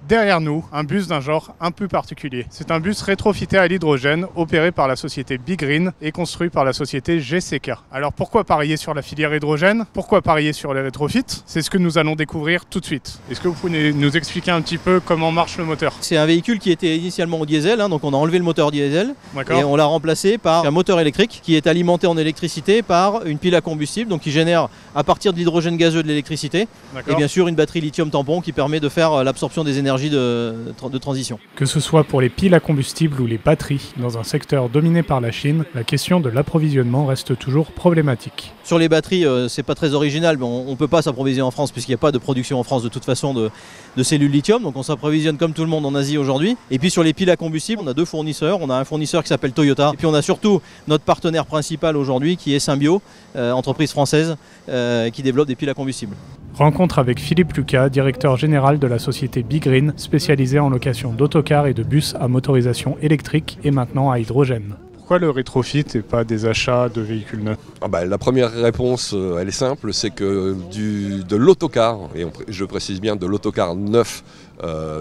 Derrière nous, un bus d'un genre un peu particulier. C'est un bus rétrofité à l'hydrogène, opéré par la société BeGreen et construit par la société GCK. Alors pourquoi parier sur la filière hydrogène? Pourquoi parier sur les rétrofits? C'est ce que nous allons découvrir tout de suite. Est-ce que vous pouvez nous expliquer un petit peu comment marche le moteur? C'est un véhicule qui était initialement au diesel, donc on a enlevé le moteur diesel et on l'a remplacé par un moteur électrique qui est alimenté en électricité par une pile à combustible, donc qui génère à partir de l'hydrogène gazeux de l'électricité et bien sûr une batterie lithium tampon qui permet de faire l'absorption des énergies de transition. Que ce soit pour les piles à combustible ou les batteries, dans un secteur dominé par la Chine, la question de l'approvisionnement reste toujours problématique. Sur les batteries, c'est pas très original, mais on ne peut pas s'approvisionner en France puisqu'il n'y a pas de production en France de toute façon de cellules lithium, donc on s'approvisionne comme tout le monde en Asie aujourd'hui. Et puis sur les piles à combustible, on a deux fournisseurs, on a un fournisseur qui s'appelle Toyota, et puis on a surtout notre partenaire principal aujourd'hui qui est Symbio, entreprise française qui développe des piles à combustible. Rencontre avec Philippe Lucas, directeur général de la société BeGreen, spécialisée en location d'autocars et de bus à motorisation électrique et maintenant à hydrogène. Pourquoi le rétrofit et pas des achats de véhicules neufs? La première réponse, elle est simple, c'est que de l'autocar, et je précise bien de l'autocar neuf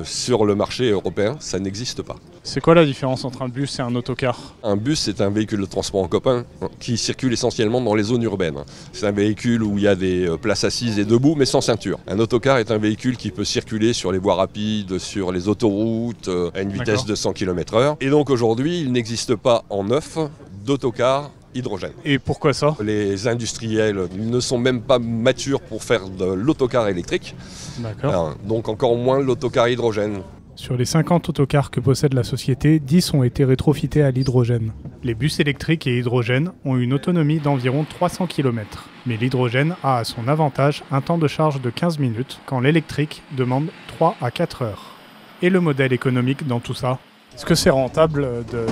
sur le marché européen, ça n'existe pas. C'est quoi la différence entre un bus et un autocar? Un bus, c'est un véhicule de transport en commun qui circule essentiellement dans les zones urbaines. C'est un véhicule où il y a des places assises et debout, mais sans ceinture. Un autocar est un véhicule qui peut circuler sur les voies rapides, sur les autoroutes, à une vitesse de 100 km/h. Et donc aujourd'hui, il n'existe pas en neuf d'autocar hydrogène. Et pourquoi ça? Les industriels ne sont même pas matures pour faire de l'autocar électrique. D'accord. Donc encore moins l'autocar hydrogène. Sur les 50 autocars que possède la société, 10 ont été rétrofités à l'hydrogène. Les bus électriques et hydrogène ont une autonomie d'environ 300 km. Mais l'hydrogène a à son avantage un temps de charge de 15 minutes, quand l'électrique demande 3 à 4 heures. Et le modèle économique dans tout ça? Est-ce que c'est rentable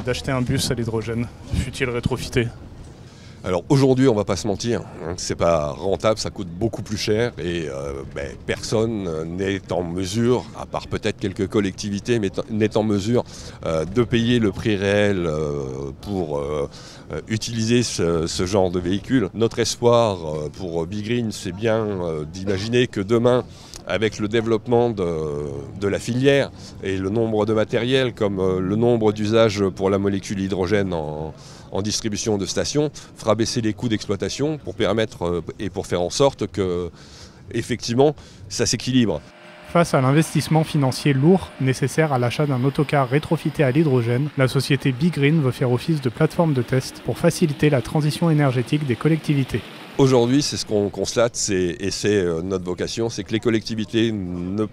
d'acheter un bus à l'hydrogène, fut-il rétrofité? Alors aujourd'hui, on va pas se mentir, c'est pas rentable, ça coûte beaucoup plus cher et personne n'est en mesure, à part peut-être quelques collectivités, mais n'est en mesure de payer le prix réel pour utiliser ce genre de véhicule. Notre espoir pour BeGreen, c'est bien d'imaginer que demain, avec le développement de la filière et le nombre de matériels comme le nombre d'usages pour la molécule hydrogène en distribution de stations, fera baisser les coûts d'exploitation pour permettre et pour faire en sorte que, effectivement, ça s'équilibre. Face à l'investissement financier lourd nécessaire à l'achat d'un autocar rétrofité à l'hydrogène, la société BeGreen veut faire office de plateforme de test pour faciliter la transition énergétique des collectivités. Aujourd'hui, c'est ce qu'on constate, et c'est notre vocation, c'est que les collectivités ne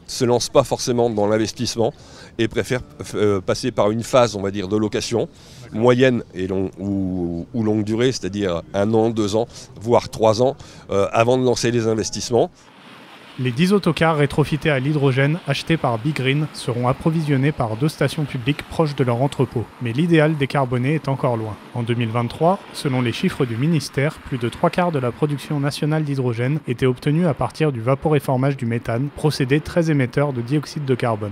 se lancent pas forcément dans l'investissement et préfèrent passer par une phase, on va dire, de location moyenne et ou longue durée, c'est-à-dire 1 an, 2 ans, voire 3 ans, avant de lancer les investissements. Les 10 autocars rétrofités à l'hydrogène achetés par BeGreen seront approvisionnés par 2 stations publiques proches de leur entrepôt. Mais l'idéal décarboné est encore loin. En 2023, selon les chiffres du ministère, plus de 3/4 de la production nationale d'hydrogène était obtenue à partir du vaporéformage du méthane, procédé très émetteur de dioxyde de carbone.